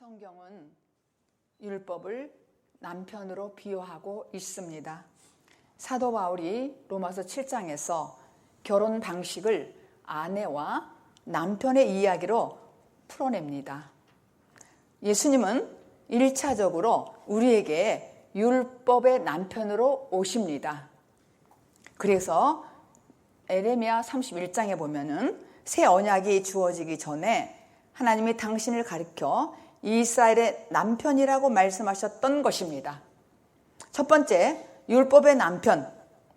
성경은 율법을 남편으로 비유하고 있습니다. 사도 바울이 로마서 7장에서 결혼 방식을 아내와 남편의 이야기로 풀어냅니다. 예수님은 1차적으로 우리에게 율법의 남편으로 오십니다. 그래서 에레미야 31장에 보면은 새 언약이 주어지기 전에 하나님이 당신을 가리켜 이스라엘의 남편이라고 말씀하셨던 것입니다. 첫 번째, 율법의 남편은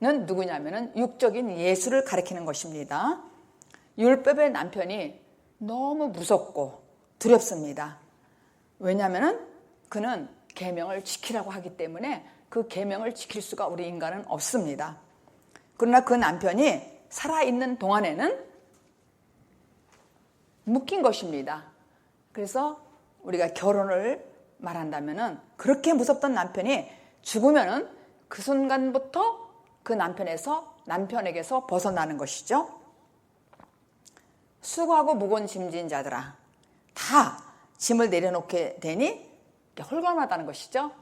누구냐면은 육적인 예수를 가리키는 것입니다. 율법의 남편이 너무 무섭고 두렵습니다. 왜냐하면은 그는 계명을 지키라고 하기 때문에 그 계명을 지킬 수가 우리 인간은 없습니다. 그러나 그 남편이 살아있는 동안에는 묶인 것입니다. 그래서 우리가 결혼을 말한다면은 그렇게 무섭던 남편이 죽으면은 그 순간부터 그 남편에게서 벗어나는 것이죠. 수고하고 무거운 짐진 자들아, 다 짐을 내려놓게 되니 홀가분하다는 것이죠.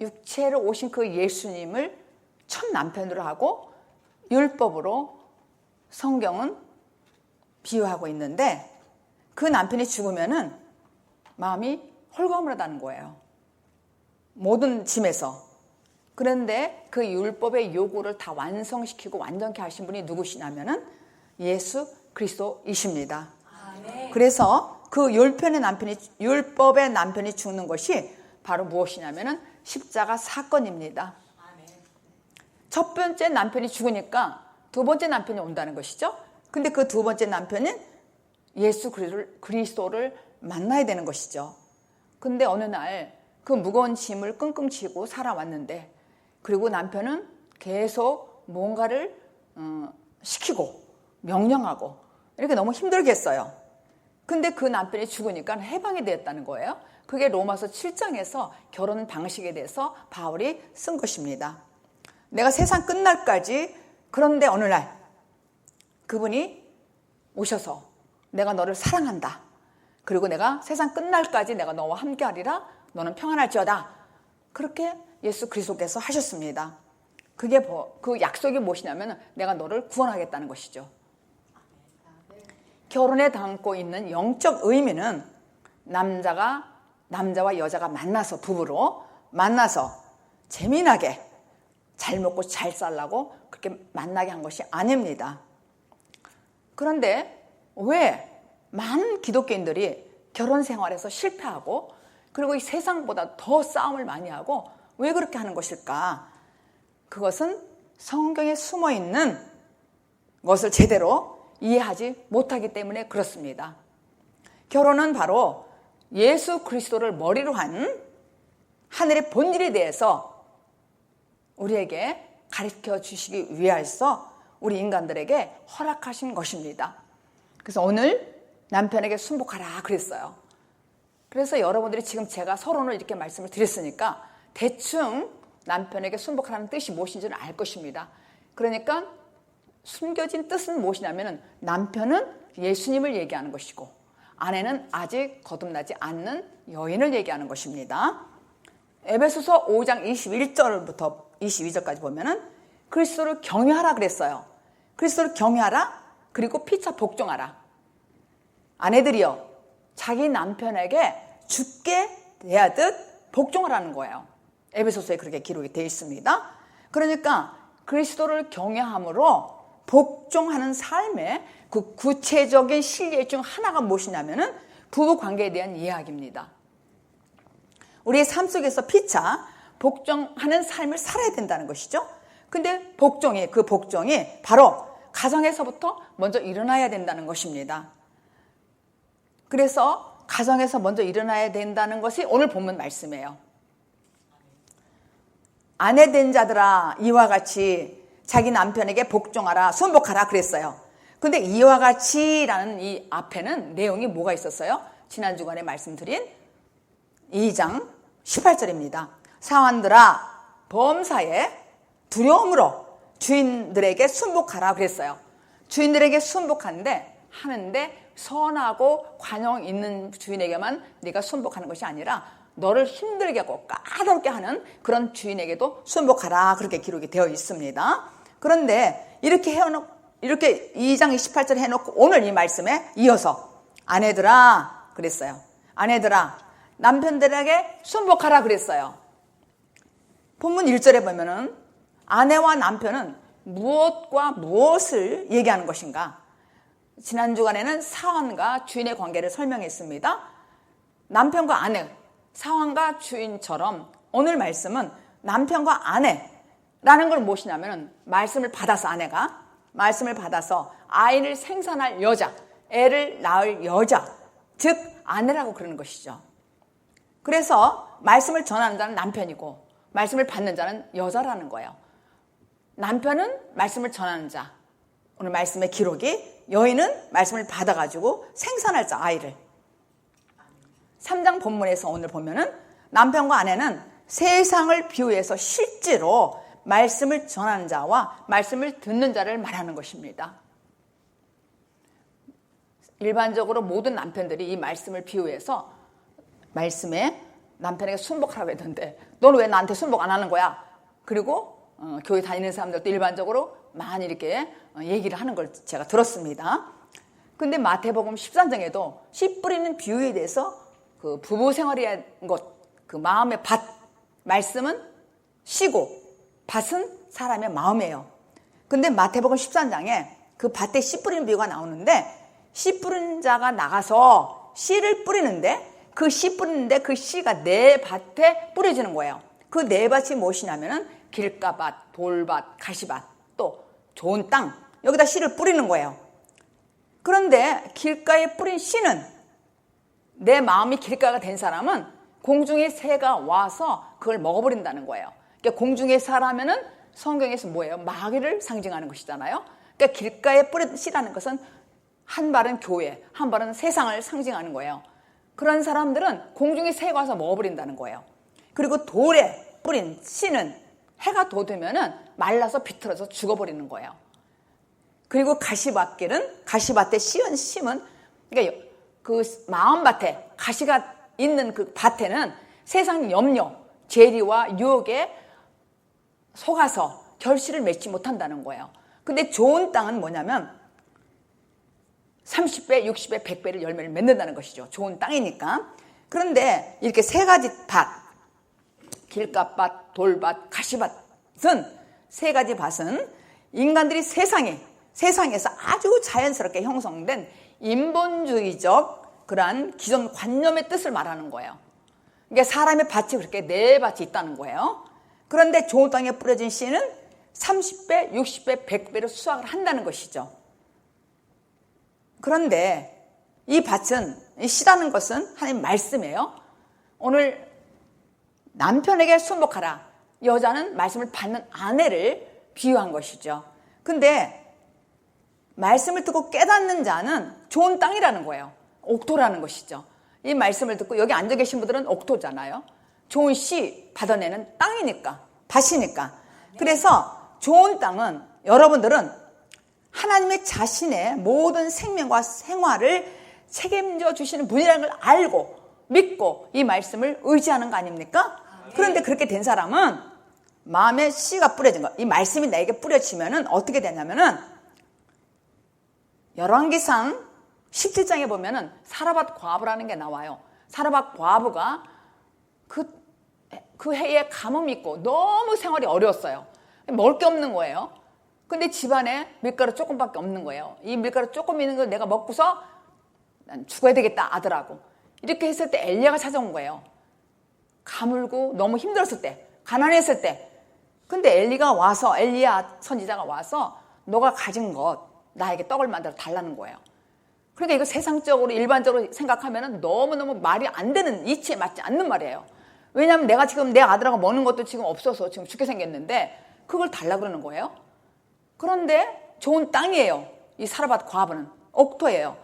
육체로 오신 그 예수님을 첫 남편으로 하고 율법으로 성경은 비유하고 있는데, 그 남편이 죽으면은 마음이 홀가분하다는 거예요. 모든 짐에서. 그런데 그 율법의 요구를 다 완성시키고 완전케 하신 분이 누구시냐면은 예수 그리스도이십니다. 아멘. 그래서 그 율법의 남편이 죽는 것이 바로 무엇이냐면은 십자가 사건입니다. 아멘. 첫 번째 남편이 죽으니까 두 번째 남편이 온다는 것이죠. 근데 그 두 번째 남편은 예수 그리스도를 만나야 되는 것이죠. 근데 어느 날 그 무거운 짐을 끙끙 쥐고 살아왔는데, 그리고 남편은 계속 뭔가를 시키고 명령하고 이렇게 너무 힘들겠어요. 근데 그 남편이 죽으니까 해방이 되었다는 거예요. 그게 로마서 7장에서 결혼 방식에 대해서 바울이 쓴 것입니다. 내가 세상 끝날까지, 그런데 어느 날 그분이 오셔서 내가 너를 사랑한다. 그리고 내가 세상 끝날까지 내가 너와 함께하리라. 너는 평안할지어다. 그렇게 예수 그리스도께서 하셨습니다. 그게 그 약속이 무엇이냐면 내가 너를 구원하겠다는 것이죠. 결혼에 담고 있는 영적 의미는 남자와 여자가 만나서, 부부로 만나서 재미나게 잘 먹고 잘 살라고 그렇게 만나게 한 것이 아닙니다. 그런데 왜 많은 기독교인들이 결혼 생활에서 실패하고, 그리고 이 세상보다 더 싸움을 많이 하고 왜 그렇게 하는 것일까? 그것은 성경에 숨어있는 것을 제대로 이해하지 못하기 때문에 그렇습니다. 결혼은 바로 예수 그리스도를 머리로 한 하늘의 본질에 대해서 우리에게 가르쳐 주시기 위해서 우리 인간들에게 허락하신 것입니다. 그래서 오늘 남편에게 순복하라 그랬어요. 그래서 여러분들이 지금 제가 서론을 이렇게 말씀을 드렸으니까 대충 남편에게 순복하라는 뜻이 무엇인지는 알 것입니다. 그러니까 숨겨진 뜻은 무엇이냐면 남편은 예수님을 얘기하는 것이고 아내는 아직 거듭나지 않는 여인을 얘기하는 것입니다. 에베소서 5장 21절부터 22절까지 보면은 그리스도를 경외하라 그랬어요. 그리스도를 경외하라, 그리고 피차 복종하라. 아내들이여, 자기 남편에게 죽게 대하듯 복종하라는 거예요. 에베소서에 그렇게 기록이 되어 있습니다. 그러니까 그리스도를 경외함으로 복종하는 삶의 그 구체적인 실례 중 하나가 무엇이냐면은 부부 관계에 대한 이야기입니다. 우리의 삶 속에서 피차 복종하는 삶을 살아야 된다는 것이죠. 근데 그 복종이 바로 가정에서부터 먼저 일어나야 된다는 것입니다. 그래서 가정에서 먼저 일어나야 된다는 것이 오늘 본문 말씀이에요. 아내 된 자들아, 이와 같이 자기 남편에게 복종하라, 순복하라 그랬어요. 근데 이와 같이라는 이 앞에는 내용이 뭐가 있었어요? 지난 주간에 말씀드린 2장 18절입니다. 사환들아, 범사에 두려움으로 주인들에게 순복하라 그랬어요. 주인들에게 순복하는데 선하고 관용 있는 주인에게만 네가 순복하는 것이 아니라 너를 힘들게 하고 까다롭게 하는 그런 주인에게도 순복하라, 그렇게 기록이 되어 있습니다. 그런데 이렇게 2장 28절 해놓고 오늘 이 말씀에 이어서 아내들아 그랬어요. 아내들아 남편들에게 순복하라 그랬어요. 본문 1절에 보면은 아내와 남편은 무엇과 무엇을 얘기하는 것인가? 지난 주간에는 사원과 주인의 관계를 설명했습니다. 남편과 아내, 사원과 주인처럼 오늘 말씀은 남편과 아내라는 걸 무엇이냐면 말씀을 받아서 아내가 말씀을 받아서 아이를 생산할 여자, 애를 낳을 여자, 즉 아내라고 그러는 것이죠. 그래서 말씀을 전하는 자는 남편이고 말씀을 받는 자는 여자라는 거예요. 남편은 말씀을 전하는 자, 오늘 말씀의 기록이 여인은 말씀을 받아가지고 생산할 자, 아이를. 3장 본문에서 오늘 보면은 남편과 아내는 세상을 비유해서 실제로 말씀을 전하는 자와 말씀을 듣는 자를 말하는 것입니다. 일반적으로 모든 남편들이 이 말씀을 비유해서 말씀에 남편에게 순복하라고 했는데 너는 왜 나한테 순복 안 하는 거야? 그리고 교회 다니는 사람들도 일반적으로 많이 이렇게 얘기를 하는 걸 제가 들었습니다. 근데 마태복음 13장에도 씨 뿌리는 비유에 대해서 그 부부 생활의 것, 그 마음의 밭, 말씀은 씨고 밭은 사람의 마음이에요. 근데 마태복음 13장에 그 밭에 씨 뿌리는 비유가 나오는데 씨 뿌리는 자가 나가서 씨를 뿌리는데 그 씨 뿌리는데 그 씨가 내 밭에 뿌려지는 거예요. 그 네 밭이 무엇이냐면은 길가밭, 돌밭, 가시밭, 또 좋은 땅, 여기다 씨를 뿌리는 거예요. 그런데 길가에 뿌린 씨는 내 마음이 길가가 된 사람은 공중의 새가 와서 그걸 먹어버린다는 거예요. 그러니까 공중의 새라면은 성경에서 뭐예요? 마귀를 상징하는 것이잖아요. 그러니까 길가에 뿌린 씨라는 것은 한 발은 교회, 한 발은 세상을 상징하는 거예요. 그런 사람들은 공중의 새가 와서 먹어버린다는 거예요. 그리고 돌에 뿌린 씨는 해가 돋으면은 말라서 비틀어서 죽어버리는 거예요. 그리고 가시밭길은 가시밭에 씌운 심은 그러니까 그 마음밭에 가시가 있는 그 밭에는 세상 염려, 재리와 유혹에 속아서 결실을 맺지 못한다는 거예요. 근데 좋은 땅은 뭐냐면 30배, 60배, 100배를 열매를 맺는다는 것이죠. 좋은 땅이니까. 그런데 이렇게 세 가지 밭, 길가밭, 돌밭, 가시밭은 세 가지 밭은 인간들이 세상에서 아주 자연스럽게 형성된 인본주의적 그러한 기존 관념의 뜻을 말하는 거예요. 그러니까 사람의 밭이 그렇게 네 밭이 있다는 거예요. 그런데 좋은 땅에 뿌려진 씨는 30배, 60배, 100배로 수확을 한다는 것이죠. 그런데 이 밭은, 이 씨라는 것은 하나님 말씀이에요. 오늘 남편에게 순복하라. 여자는 말씀을 받는 아내를 비유한 것이죠. 근데 말씀을 듣고 깨닫는 자는 좋은 땅이라는 거예요. 옥토라는 것이죠. 이 말씀을 듣고 여기 앉아 계신 분들은 옥토잖아요. 좋은 씨 받아내는 땅이니까, 밭이니까. 그래서 좋은 땅은 여러분들은 하나님의 자신의 모든 생명과 생활을 책임져 주시는 분이라는 걸 알고 믿고 이 말씀을 의지하는 거 아닙니까? 그런데 그렇게 된 사람은 마음에 씨가 뿌려진 거, 이 말씀이 나에게 뿌려지면은 어떻게 되냐면은 열왕기상 17장에 보면은 사라밧 과부라는 게 나와요. 사라밧 과부가 그 해에 가뭄이 있고 너무 생활이 어려웠어요. 먹을 게 없는 거예요. 근데 집안에 밀가루 조금밖에 없는 거예요. 이 밀가루 조금 있는 걸 내가 먹고서 난 죽어야 되겠다 아들하고. 이렇게 했을 때 엘리야가 찾아온 거예요. 가물고 너무 힘들었을 때, 가난했을 때. 근데 엘리야 선지자가 와서 너가 가진 것 나에게 떡을 만들어 달라는 거예요. 그러니까 이거 세상적으로 일반적으로 생각하면 너무너무 말이 안 되는, 이치에 맞지 않는 말이에요. 왜냐하면 내가 지금 내 아들하고 먹는 것도 지금 없어서 지금 죽게 생겼는데 그걸 달라 그러는 거예요. 그런데 좋은 땅이에요. 이 사라밧 과부는 옥토예요.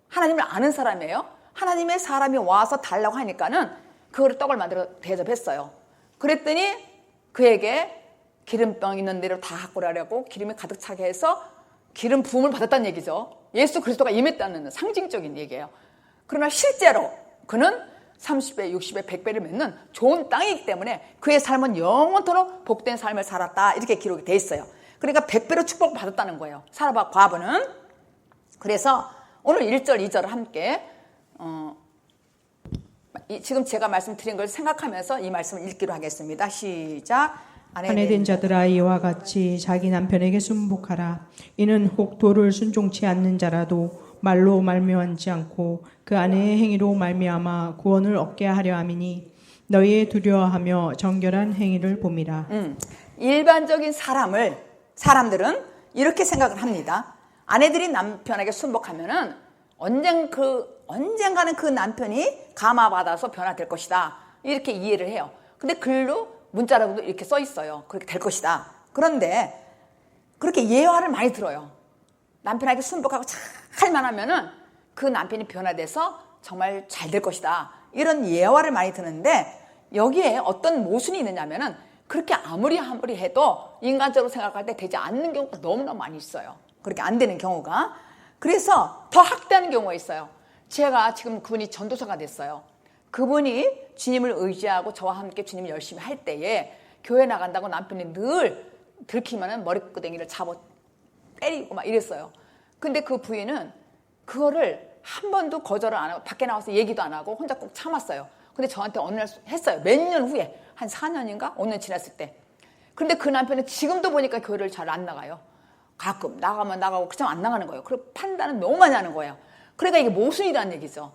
하나님을 아는 사람이에요. 하나님의 사람이 와서 달라고 하니까는 그걸 떡을 만들어 대접했어요. 그랬더니 그에게 기름병 있는 대로 다 갖고 오라고 기름이 가득 차게 해서 기름 부음을 받았다는 얘기죠. 예수 그리스도가 임했다는 상징적인 얘기예요. 그러나 실제로 그는 30배, 60배, 100배를 맺는 좋은 땅이기 때문에 그의 삶은 영원토록 복된 삶을 살았다. 이렇게 기록이 돼 있어요. 그러니까 100배로 축복을 받았다는 거예요. 사라밧 과부는. 그래서 오늘 1절, 2절을 함께 지금 제가 말씀드린 걸 생각하면서 이 말씀을 읽기로 하겠습니다. 시작. 아내된 자들아 이와 같이 자기 남편에게 순복하라. 이는 혹 도를 순종치 않는 자라도 말로 말미암지 않고 그 아내의 행위로 말미암아 구원을 얻게 하려 함이니 너희의 두려워하며 정결한 행위를 봄이라. 일반적인 사람들은 이렇게 생각을 합니다. 아내들이 남편에게 순복하면은 언젠가는 그 남편이 감화받아서 변화될 것이다. 이렇게 이해를 해요. 근데 글로 문자라고도 이렇게 써 있어요. 그렇게 될 것이다. 그런데 그렇게 예화를 많이 들어요. 남편에게 순복하고 잘만 하면은 그 남편이 변화돼서 정말 잘 될 것이다. 이런 예화를 많이 드는데 여기에 어떤 모순이 있느냐면은 그렇게 아무리 해도 인간적으로 생각할 때 되지 않는 경우가 너무나 많이 있어요. 그렇게 안 되는 경우가. 그래서 더 확대하는 경우가 있어요. 제가 지금 그분이 전도사가 됐어요. 그분이 주님을 의지하고 저와 함께 주님을 열심히 할 때에 교회 나간다고 남편이 늘 들키면은 머리끄댕이를 잡아 때리고 막 이랬어요. 근데 그 부인은 그거를 한 번도 거절을 안 하고 밖에 나와서 얘기도 안 하고 혼자 꼭 참았어요. 근데 저한테 어느 날 했어요. 몇 년 후에 한 4년인가 5년 지났을 때. 근데 그 남편은 지금도 보니까 교회를 잘 안 나가요. 가끔 나가면 나가고 그냥 안 나가는 거예요. 그리고 판단은 너무 많이 하는 거예요. 그러니까 이게 모순이라는 얘기죠.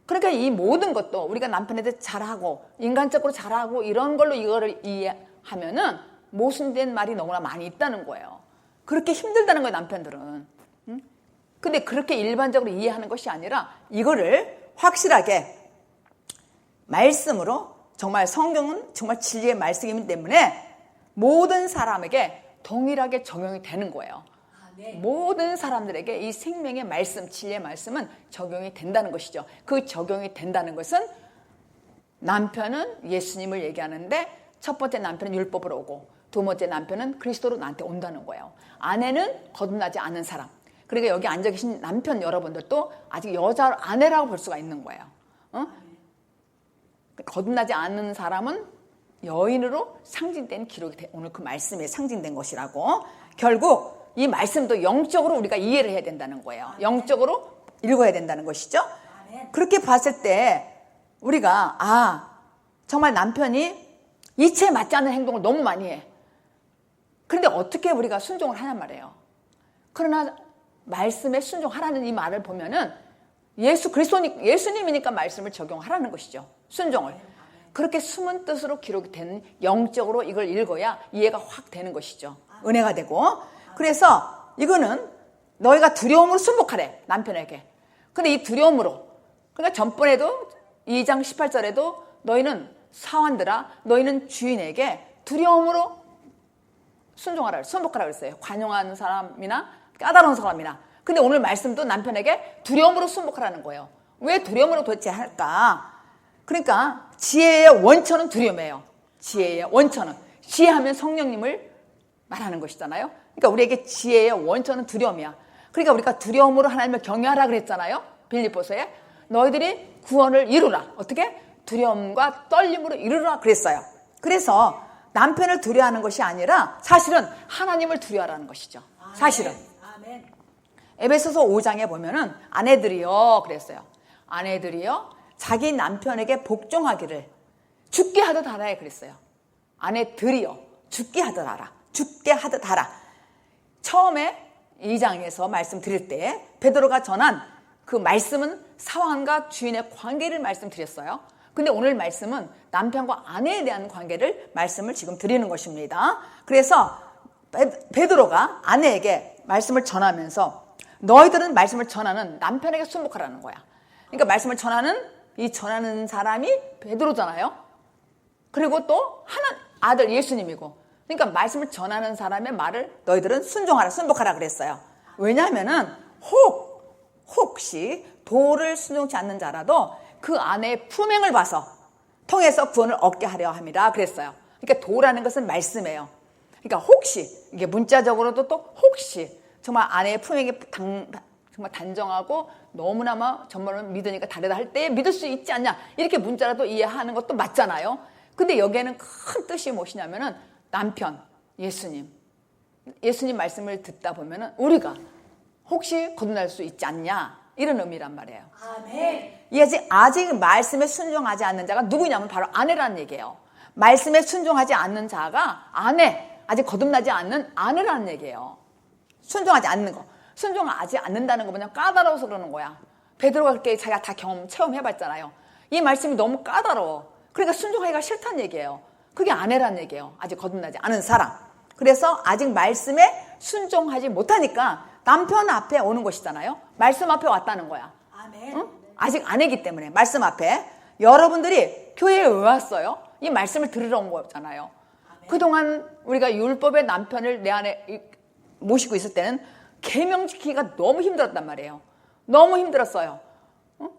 그러니까 이 모든 것도 우리가 남편한테 잘하고 인간적으로 잘하고 이런 걸로 이거를 이해하면은 모순된 말이 너무나 많이 있다는 거예요. 그렇게 힘들다는 거예요, 남편들은. 근데 그렇게 일반적으로 이해하는 것이 아니라 이거를 확실하게 말씀으로, 정말 성경은 정말 진리의 말씀이기 때문에 모든 사람에게 동일하게 적용이 되는 거예요. 모든 사람들에게 이 생명의 말씀, 진리의 말씀은 적용이 된다는 것이죠. 그 적용이 된다는 것은 남편은 예수님을 얘기하는데 첫 번째 남편은 율법으로 오고 두 번째 남편은 그리스도로 나한테 온다는 거예요. 아내는 거듭나지 않은 사람. 그러니까 여기 앉아 계신 남편 여러분들도 아직 여자 아내라고 볼 수가 있는 거예요. 거듭나지 않는 사람은 여인으로 상징된 기록이 오늘 그 말씀에 상징된 것이라고. 결국 이 말씀도 영적으로 우리가 이해를 해야 된다는 거예요. 영적으로 읽어야 된다는 것이죠. 그렇게 봤을 때 우리가 정말 남편이 이치에 맞지 않는 행동을 너무 많이 해. 그런데 어떻게 우리가 순종을 하냔 말이에요. 그러나 말씀에 순종하라는 이 말을 보면은 예수님이니까 말씀을 적용하라는 것이죠. 순종을. 그렇게 숨은 뜻으로 기록이 된 영적으로 이걸 읽어야 이해가 확 되는 것이죠. 은혜가 되고. 그래서 이거는 너희가 두려움으로 순복하래, 남편에게. 근데 이 두려움으로, 그러니까 전번에도 2장 18절에도 너희는 사환들아, 너희는 주인에게 두려움으로 순종하라, 순복하라 그랬어요. 관용하는 사람이나 까다로운 사람이나. 근데 오늘 말씀도 남편에게 두려움으로 순복하라는 거예요. 왜 두려움으로 도대체 할까? 그러니까 지혜의 원천은 두려움이에요. 지혜의 원천은. 지혜하면 성령님을 말하는 것이잖아요. 그러니까 우리에게 지혜의 원천은 두려움이야. 그러니까 우리가 두려움으로 하나님을 경외하라 그랬잖아요. 빌립보서에. 너희들이 구원을 이루라. 어떻게? 두려움과 떨림으로 이루라 그랬어요. 그래서 남편을 두려워하는 것이 아니라 사실은 하나님을 두려워하라는 것이죠. 사실은. 에베소서 5장에 보면은 아내들이요 그랬어요. 아내들이요 자기 남편에게 복종하기를 죽게 하듯 하라 그랬어요. 아내들이요 죽게 하듯 하라. 죽게 하듯 하라. 처음에 2장에서 말씀드릴 때 베드로가 전한 그 말씀은 사환과 주인의 관계를 말씀드렸어요. 근데 오늘 말씀은 남편과 아내에 대한 관계를 말씀을 지금 드리는 것입니다. 그래서 베드로가 아내에게 말씀을 전하면서 너희들은 말씀을 전하는 남편에게 순복하라는 거야. 그러니까 말씀을 전하는 사람이 베드로잖아요. 그리고 또 하나 아들 예수님이고. 그러니까 말씀을 전하는 사람의 말을 너희들은 순종하라, 순복하라 그랬어요. 왜냐하면은 혹시 도를 순종치 않는 자라도 그 안에 품행을 봐서 통해서 구원을 얻게 하려 함이라 그랬어요. 그러니까 도라는 것은 말씀이에요. 그러니까 혹시 이게 문자적으로도 또 혹시 정말 아내의 품행이 정말 단정하고 너무나 정말 믿으니까 다르다 할 때 믿을 수 있지 않냐, 이렇게 문자라도 이해하는 것도 맞잖아요. 근데 여기에는 큰 뜻이 무엇이냐면은 남편, 예수님 말씀을 듣다 보면은 우리가 혹시 거듭날 수 있지 않냐, 이런 의미란 말이에요. 아멘. 이 아직 말씀에 순종하지 않는 자가 누구냐면 바로 아내라는 얘기예요. 말씀에 순종하지 않는 자가 아내, 아직 거듭나지 않는 아내라는 얘기예요. 순종하지 않는 거. 순종하지 않는다는 거 뭐냐, 까다로워서 그러는 거야. 베드로가 그렇게 자기가 다 체험해봤잖아요. 이 말씀이 너무 까다로워. 그러니까 순종하기가 싫다는 얘기예요. 그게 아내라는 얘기예요. 아직 거듭나지 않은 사람. 그래서 아직 말씀에 순종하지 못하니까 남편 앞에 오는 것이잖아요. 말씀 앞에 왔다는 거야. 아멘. 응? 아직 아내기 때문에 말씀 앞에. 여러분들이 교회에 왜 왔어요? 이 말씀을 들으러 온 거잖아요. 아멘. 그동안 우리가 율법의 남편을 내 안에 모시고 있을 때는 계명 지키기가 너무 힘들었단 말이에요. 너무 힘들었어요. 응?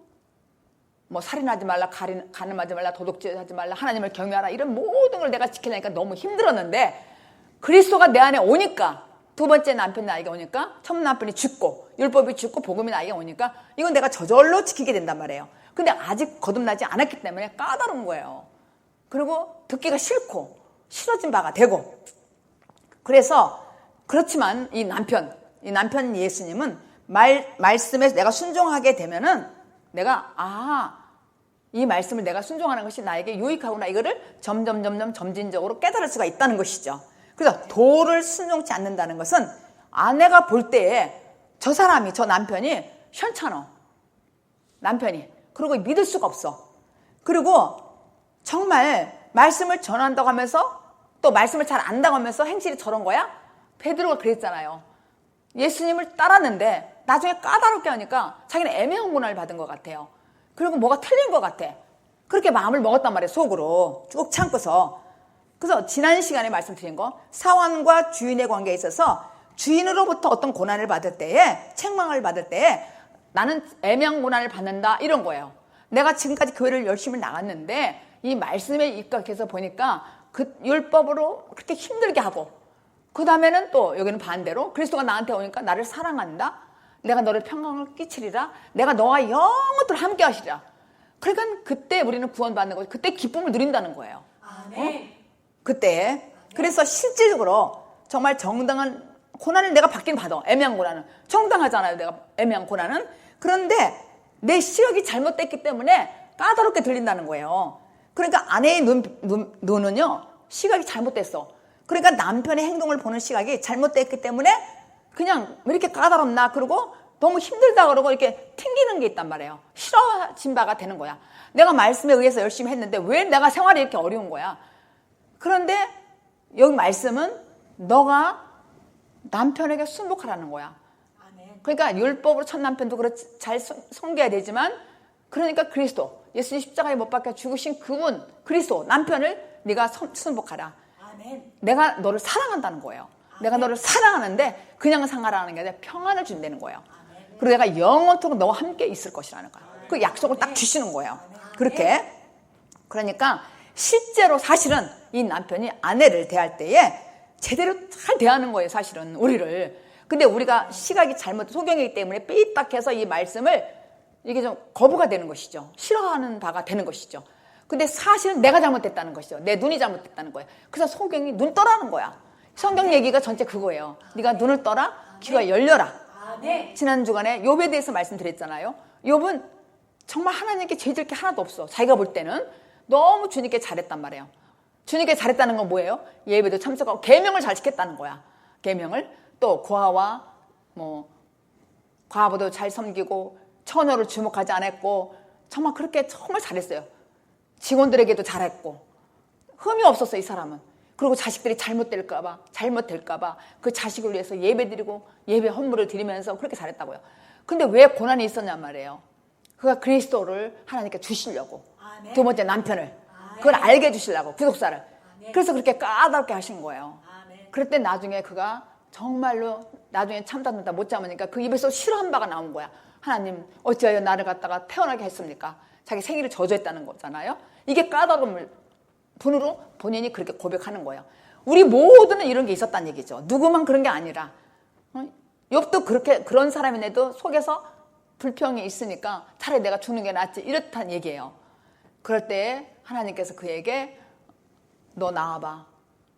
뭐 살인하지 말라, 간음하지 말라, 도둑질하지 말라, 하나님을 경외하라, 이런 모든 걸 내가 지키려니까 너무 힘들었는데 그리스도가 내 안에 오니까, 두 번째 남편이 나에게 오니까, 첫 남편이 죽고 율법이 죽고 복음이 나에게 오니까 이건 내가 저절로 지키게 된단 말이에요. 근데 아직 거듭나지 않았기 때문에 까다로운 거예요. 그리고 듣기가 싫고 싫어진 바가 되고. 그래서 그렇지만 이 남편 예수님은 말씀에 내가 순종하게 되면은 내가 이 말씀을 내가 순종하는 것이 나에게 유익하구나, 이거를 점진적으로 깨달을 수가 있다는 것이죠. 그래서 도를 순종치 않는다는 것은 아내가 볼 때에 저 남편이 현찮아. 남편이. 그리고 믿을 수가 없어. 그리고 정말 말씀을 전한다고 하면서 또 말씀을 잘 안다고 하면서 행실이 저런 거야? 베드로가 그랬잖아요. 예수님을 따랐는데 나중에 까다롭게 하니까 자기는 애매한 고난을 받은 것 같아요. 그리고 뭐가 틀린 것 같아. 그렇게 마음을 먹었단 말이에요. 속으로 쭉 참고서. 그래서 지난 시간에 말씀드린 거, 사원과 주인의 관계에 있어서 주인으로부터 어떤 고난을 받을 때에, 책망을 받을 때에 나는 애매한 고난을 받는다, 이런 거예요. 내가 지금까지 교회를 열심히 나갔는데 이 말씀에 입각해서 보니까 그 율법으로 그렇게 힘들게 하고, 그 다음에는 또 여기는 반대로 그리스도가 나한테 오니까 나를 사랑한다, 내가 너를 평강을 끼치리라, 내가 너와 영원토록 함께 하시리라. 그러니까 그때 우리는 구원받는 거죠. 그때 기쁨을 누린다는 거예요. 아멘. 그때. 그래서 실질적으로 정말 정당한 고난을 내가 받긴 받아. 애매한 고난은 정당하잖아요. 내가 애매한 고난은. 그런데 내 시각이 잘못됐기 때문에 까다롭게 들린다는 거예요. 그러니까 아내의 눈은요, 시각이 잘못됐어. 그러니까 남편의 행동을 보는 시각이 잘못됐기 때문에 그냥 왜 이렇게 까다롭나, 그러고 너무 힘들다 그러고 이렇게 튕기는 게 있단 말이에요. 싫어진 바가 되는 거야. 내가 말씀에 의해서 열심히 했는데 왜 내가 생활이 이렇게 어려운 거야. 그런데 여기 말씀은 너가 남편에게 순복하라는 거야. 아멘. 그러니까 율법으로 첫 남편도 그렇지 잘 섬겨야 되지만, 그러니까 그리스도, 예수님 십자가에 못 박혀 죽으신 그분, 그리스도 남편을 네가 순복하라. 아멘. 내가 너를 사랑한다는 거예요. 내가 너를 사랑하는데 그냥 상하라는 게 아니라 평안을 준다는 거예요. 그리고 내가 영원토록 너와 함께 있을 것이라는 거예요. 그 약속을 딱 주시는 거예요. 그렇게. 그러니까 실제로 사실은 이 남편이 아내를 대할 때에 제대로 잘 대하는 거예요. 사실은 우리를. 근데 우리가 시각이 잘못, 소경이기 때문에 삐딱해서 이 말씀을 이게 좀 거부가 되는 것이죠. 싫어하는 바가 되는 것이죠. 근데 사실은 내가 잘못됐다는 것이죠. 내 눈이 잘못됐다는 거예요. 그래서 소경이 눈 떠라는 거야. 성경 얘기가 전체 그거예요. 네가 눈을 떠라, 귀가 열려라. 아멘. 지난 주간에 욥에 대해서 말씀드렸잖아요. 욥은 정말 하나님께 죄질 게 하나도 없어. 자기가 볼 때는 너무 주님께 잘했단 말이에요. 주님께 잘했다는 건 뭐예요? 예배도 참석하고 계명을 잘 지켰다는 거야. 계명을. 또 고아와 과부도 잘 섬기고 처녀를 주목하지 않았고, 정말 그렇게 정말 잘했어요. 직원들에게도 잘했고, 흠이 없었어 이 사람은. 그리고 자식들이 잘못될까봐 그 자식을 위해서 예배드리고 예배 헌물을 드리면서 그렇게 잘했다고요. 근데 왜 고난이 있었냔 말이에요. 그가 그리스도를 하나님께 주시려고. 아멘. 두 번째 남편을. 아멘. 그걸 알게 해주시려고, 구속사를. 아멘. 그래서 그렇게 까다롭게 하신 거예요. 아멘. 그럴 때 나중에 그가 정말로 나중에 참다 못 참으니까 그 입에서 싫어한 바가 나온 거야. 하나님 어찌하여 나를 갖다가 태어나게 했습니까? 자기 생일을 저주했다는 거잖아요. 이게 까다로움을 분으로 본인이 그렇게 고백하는 거예요. 우리 모두는 이런 게 있었다는 얘기죠. 누구만 그런 게 아니라 욥도 그런 사람인데도 속에서 불평이 있으니까 차라리 내가 죽는 게 낫지 이렇다는 얘기예요. 그럴 때 하나님께서 그에게 너 나와봐.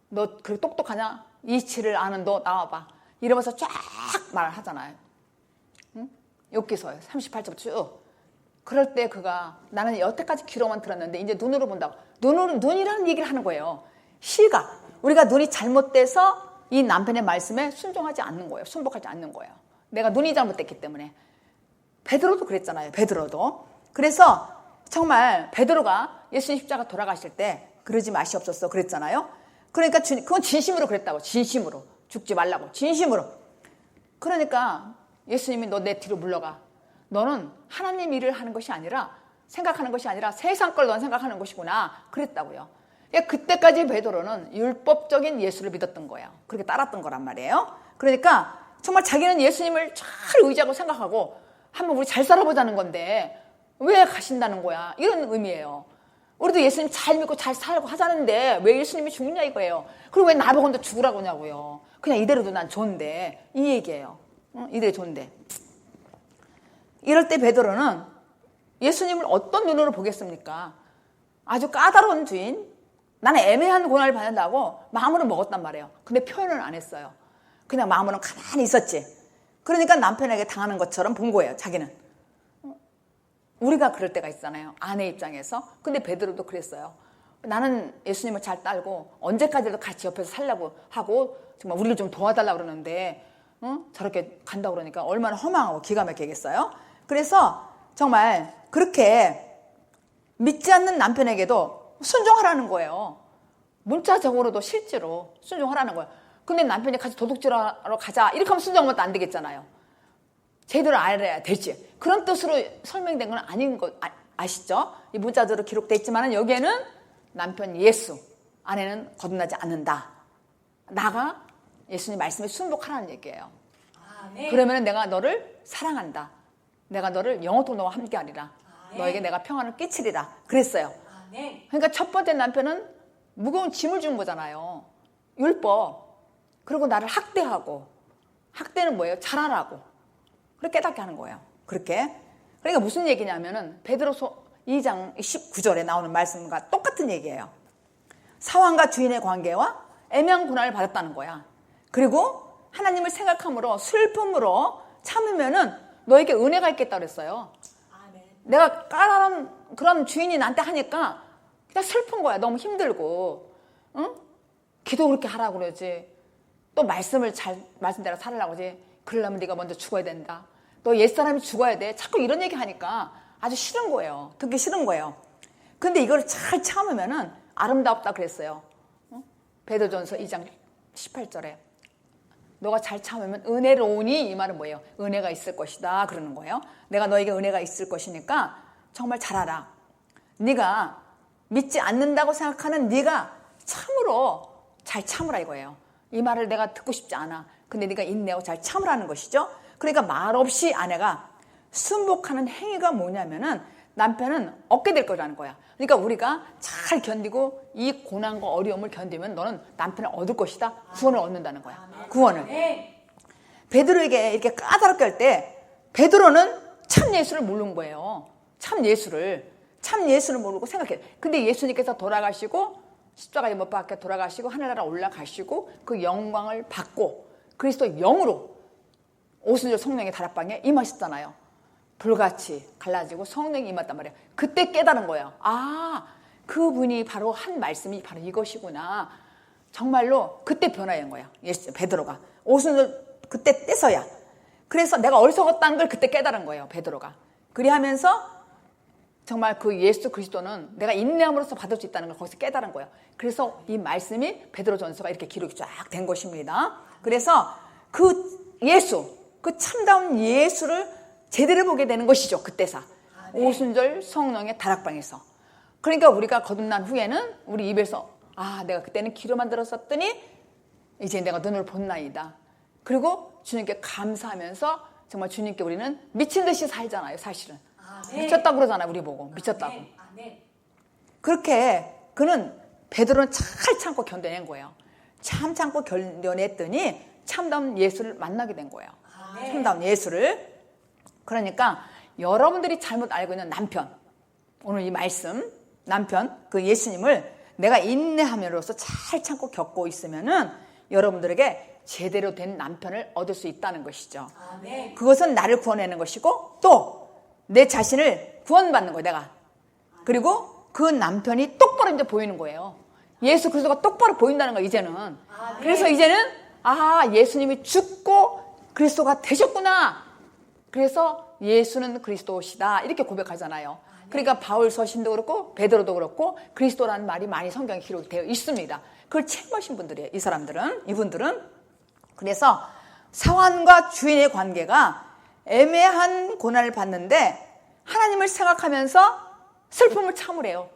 너 그렇게 똑똑하냐? 이치를 아는 너 나와봐. 이러면서 쫙 말을 하잖아요. 응? 욥기서요. 38절 쭉. 그럴 때 그가 나는 여태까지 귀로만 들었는데 이제 눈으로 본다고. 눈이라는 얘기를 하는 거예요. 시각. 우리가 눈이 잘못돼서 이 남편의 말씀에 순종하지 않는 거예요. 순복하지 않는 거예요. 내가 눈이 잘못됐기 때문에. 베드로도 그랬잖아요. 베드로도. 그래서 정말 베드로가 예수님 십자가 돌아가실 때 그러지 마시옵소서 그랬잖아요. 그러니까 그건 진심으로 그랬다고. 진심으로. 죽지 말라고. 진심으로. 그러니까 예수님이 너 내 뒤로 물러가. 너는 하나님 일을 하는 것이 아니라 생각하는 것이 아니라 세상 걸 넌 생각하는 것이구나. 그랬다고요. 그러니까 그때까지 베드로는 율법적인 예수를 믿었던 거예요. 그렇게 따랐던 거란 말이에요. 그러니까 정말 자기는 예수님을 잘 의지하고 생각하고 한번 우리 잘 살아보자는 건데 왜 가신다는 거야. 이런 의미예요. 우리도 예수님 잘 믿고 잘 살고 하자는데 왜 예수님이 죽냐 이거예요. 그리고 왜 나보고도 죽으라고 하냐고요. 그냥 이대로도 난 좋은데 이 얘기예요. 이대로 좋은데. 이럴 때 베드로는 예수님을 어떤 눈으로 보겠습니까? 아주 까다로운 주인, 나는 애매한 고난을 받는다고 마음으로 먹었단 말이에요. 근데 표현을 안 했어요. 그냥 마음으로는 가만히 있었지. 그러니까 남편에게 당하는 것처럼 본 거예요. 자기는. 우리가 그럴 때가 있잖아요. 아내 입장에서. 근데 베드로도 그랬어요. 나는 예수님을 잘 따르고 언제까지도 같이 옆에서 살려고 하고 정말 우리를 좀 도와달라고 그러는데 저렇게 간다고 그러니까 얼마나 허망하고 기가 막히겠어요. 그래서 정말 그렇게 믿지 않는 남편에게도 순종하라는 거예요. 문자적으로도 실제로 순종하라는 거예요. 근데 남편이 같이 도둑질하러 가자 이렇게 하면 순종하면 안 되겠잖아요. 제대로 알아야 되지. 그런 뜻으로 설명된 건 아닌 거 아시죠? 이 문자대로 기록되어 있지만 여기에는 남편 예수, 아내는 거듭나지 않는다. 나가 예수님 말씀에 순복하라는 얘기예요. 아멘. 그러면 내가 너를 사랑한다. 내가 너를 영원토록 너와 함께하리라. 너에게 내가 평안을 끼치리라. 그랬어요. 아멘. 그러니까 첫 번째 남편은 무거운 짐을 준 거잖아요. 율법. 그리고 나를 학대하고. 학대는 뭐예요? 잘하라고. 그렇게 깨닫게 하는 거예요. 그렇게. 그러니까 무슨 얘기냐면은 베드로서 2장 19절에 나오는 말씀과 똑같은 얘기예요. 사환과 주인의 관계와 애매한 고난을 받았다는 거야. 그리고 하나님을 생각함으로 슬픔으로 참으면은 너에게 은혜가 있겠다 그랬어요. 아멘. 내가 까다로운 그런 주인이 나한테 하니까 그냥 슬픈 거야. 너무 힘들고. 응? 기도 그렇게 하라고 그러지. 또 말씀대로 살으라고 그러지. 그러려면 네가 먼저 죽어야 된다. 너 옛사람이 죽어야 돼. 자꾸 이런 얘기 하니까 아주 싫은 거예요. 듣기 싫은 거예요. 근데 이걸 잘 참으면은 아름답다 그랬어요. 베드로전서 2장 18절에 너가 잘 참으면 은혜로우니 이 말은 뭐예요? 은혜가 있을 것이다 그러는 거예요. 내가 너에게 은혜가 있을 것이니까 정말 잘하라. 네가 믿지 않는다고 생각하는 네가 참으로 잘 참으라 이거예요. 이 말을 내가 듣고 싶지 않아. 근데 네가 인내하고 잘 참으라는 것이죠. 그러니까 말없이 아내가 순복하는 행위가 뭐냐면은 남편은 얻게 될 거라는 거야. 그러니까 우리가 잘 견디고 이 고난과 어려움을 견디면 너는 남편을 얻을 것이다. 구원을 얻는다는 거야. 구원을. 베드로에게 이렇게 까다롭게 할 때 베드로는 참 예수를 모르는 거예요. 참 예수를 모르고 생각해. 근데 예수님께서 돌아가시고 십자가에 못 박혀 돌아가시고 하늘나라 올라가시고 그 영광을 받고 그리스도 영으로 오순절 성령의 다락방에 임하셨잖아요. 불같이 갈라지고 성령이 임했단 말이에요. 그때 깨달은 거예요. 아, 그분이 바로 한 말씀이 바로 이것이구나. 정말로 그때 변화한 거야. 베드로가. 오순절 그때 떼서야. 그래서 내가 어리석었다는 걸 그때 깨달은 거예요. 베드로가. 그리하면서 정말 그 예수 그리스도는 내가 인내함으로써 받을 수 있다는 걸 거기서 깨달은 거예요. 그래서 이 말씀이 베드로전서가 이렇게 기록이 쫙 된 것입니다. 그래서 그 예수, 그 참다운 예수를 제대로 보게 되는 것이죠. 그때사. 오순절 성령의 다락방에서. 그러니까 우리가 거듭난 후에는 우리 입에서 아, 내가 그때는 귀로만 들었었더니 이제 내가 눈을 본나이다. 그리고 주님께 감사하면서 정말 주님께 우리는 미친 듯이 살잖아요. 사실은. 미쳤다고 그러잖아요. 우리 보고. 미쳤다고. 그렇게 그는 베드로는 잘 참고 견뎌낸 거예요. 참 참고 견뎌냈더니 참다운 예수를 만나게 된 거예요. 참다운 예수를. 그러니까 여러분들이 잘못 알고 있는 남편, 오늘 이 말씀, 남편, 그 예수님을 내가 인내함으로써 잘 참고 겪고 있으면은 여러분들에게 제대로 된 남편을 얻을 수 있다는 것이죠. 아멘. 그것은 나를 구원하는 것이고 또 내 자신을 구원받는 거예요, 내가. 그리고 그 남편이 똑바로 이제 보이는 거예요. 예수 그리스도가 똑바로 보인다는 거예요, 이제는. 그래서 이제는 예수님이 죽고 그리스도가 되셨구나. 그래서 예수는 그리스도시다. 이렇게 고백하잖아요. 그러니까 바울 서신도 그렇고 베드로도 그렇고 그리스도라는 말이 많이 성경에 기록되어 있습니다. 그걸 체험하신 분들이에요, 이 사람들은, 이분들은. 그래서 사환과 주인의 관계가 애매한 고난을 받는데 하나님을 생각하면서 슬픔을 참으래요.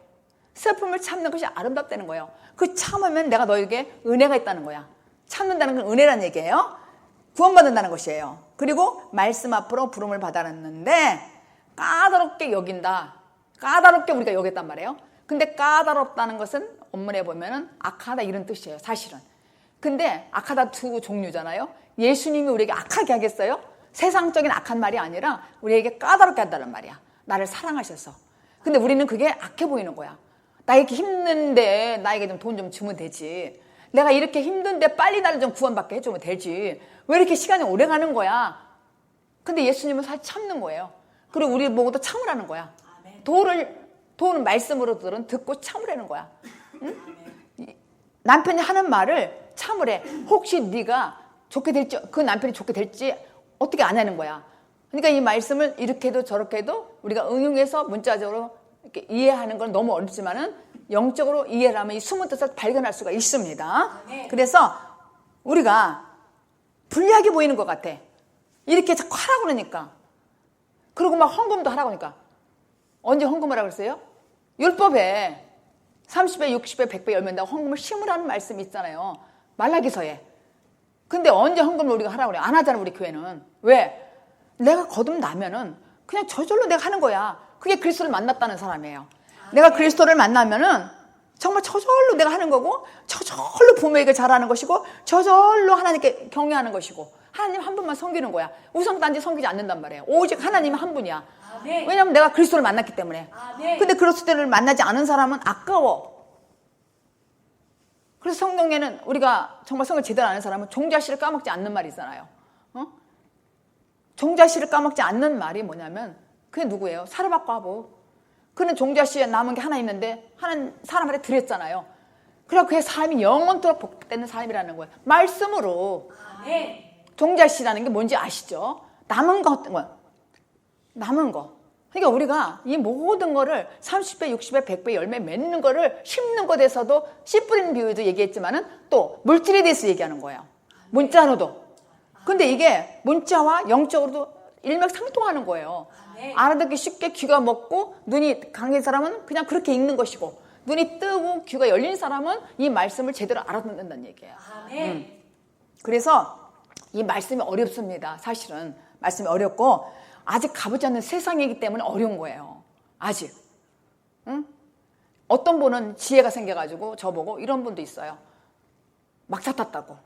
슬픔을 참는 것이 아름답다는 거예요. 그 참으면 내가 너에게 은혜가 있다는 거야. 참는다는 건 은혜라는 얘기예요. 구원받는다는 것이에요. 그리고 말씀 앞으로 부름을 받았는데 까다롭게 여긴다. 까다롭게 우리가 여겼단 말이에요. 근데 까다롭다는 것은 원문에 보면은 악하다 이런 뜻이에요, 사실은. 근데 악하다 두 종류잖아요. 예수님이 우리에게 악하게 하겠어요? 세상적인 악한 말이 아니라 우리에게 까다롭게 한다는 말이야. 나를 사랑하셔서. 근데 우리는 그게 악해 보이는 거야. 나 이렇게 힘든데 나에게 좀 돈 좀 주면 되지. 내가 이렇게 힘든데 빨리 나를 좀 구원받게 해주면 되지. 왜 이렇게 시간이 오래 가는 거야? 근데 예수님은 사실 참는 거예요. 그리고 우리 보고도 참으라는 거야. 도를 말씀으로들은 듣고 참으라는 거야. 응? 남편이 하는 말을 참으래. 혹시 네가 좋게 될지, 그 남편이 좋게 될지 어떻게 안 하는 거야. 그러니까 이 말씀을 이렇게도 저렇게도 우리가 응용해서 문자적으로 이렇게 이해하는 건 너무 어렵지만은 영적으로 이해를 하면 이 숨은 뜻을 발견할 수가 있습니다. 그래서 우리가 불리하게 보이는 것 같아. 이렇게 자꾸 하라고 그러니까. 그리고 막 헌금도 하라고 하니까. 언제 헌금을 하라고 그랬어요? 율법에 30배, 60배, 100배 열면다고 헌금을 심으라는 말씀이 있잖아요. 말라기서에. 근데 언제 헌금을 우리가 하라고 그래? 안 하잖아, 우리 교회는. 왜? 내가 거듭나면은 그냥 저절로 내가 하는 거야. 그게 그리스도를 만났다는 사람이에요. 내가 그리스도를 만나면은 정말 저절로 내가 하는 거고, 저절로 부모에게 잘하는 것이고, 저절로 하나님께 경외하는 것이고, 하나님 한 분만 섬기는 거야. 우상단지 섬기지 않는단 말이에요. 오직 하나님 한 분이야. 왜냐면 내가 그리스도를 만났기 때문에. 근데 그리스도를 만나지 않은 사람은 아까워. 그래서 성경에는 우리가 정말 성경을 제대로 아는 사람은 종자씨를 까먹지 않는 말이 있잖아요. 종자씨를 까먹지 않는 말이 뭐냐면 그게 누구예요? 사르밧과부. 그는 종자씨에 남은 게 하나 있는데 하나는 사람한테 드렸잖아요. 그래서 그의 삶이 영원토록 복되는 삶이라는 거예요. 말씀으로. 종자씨라는 게 뭔지 아시죠? 남은 거. 남은 거. 그러니까 우리가 이 모든 거를 30배, 60배, 100배 열매 맺는 거를 심는 것에 대해서도 씨 뿌리는 비유도 얘기했지만은 또 물질에 대해서 얘기하는 거예요. 문자로도. 근데 이게 문자와 영적으로도 일맥상통하는 거예요. 알아듣기 쉽게 귀가 먹고 눈이 감긴 사람은 그냥 그렇게 읽는 것이고 눈이 뜨고 귀가 열린 사람은 이 말씀을 제대로 알아듣는다는 얘기예요. 그래서 이 말씀이 어렵습니다. 사실은 말씀이 어렵고 아직 가보지 않는 세상이기 때문에 어려운 거예요. 아직. 응? 어떤 분은 지혜가 생겨가지고 저보고 이런 분도 있어요. 막차 탔다고.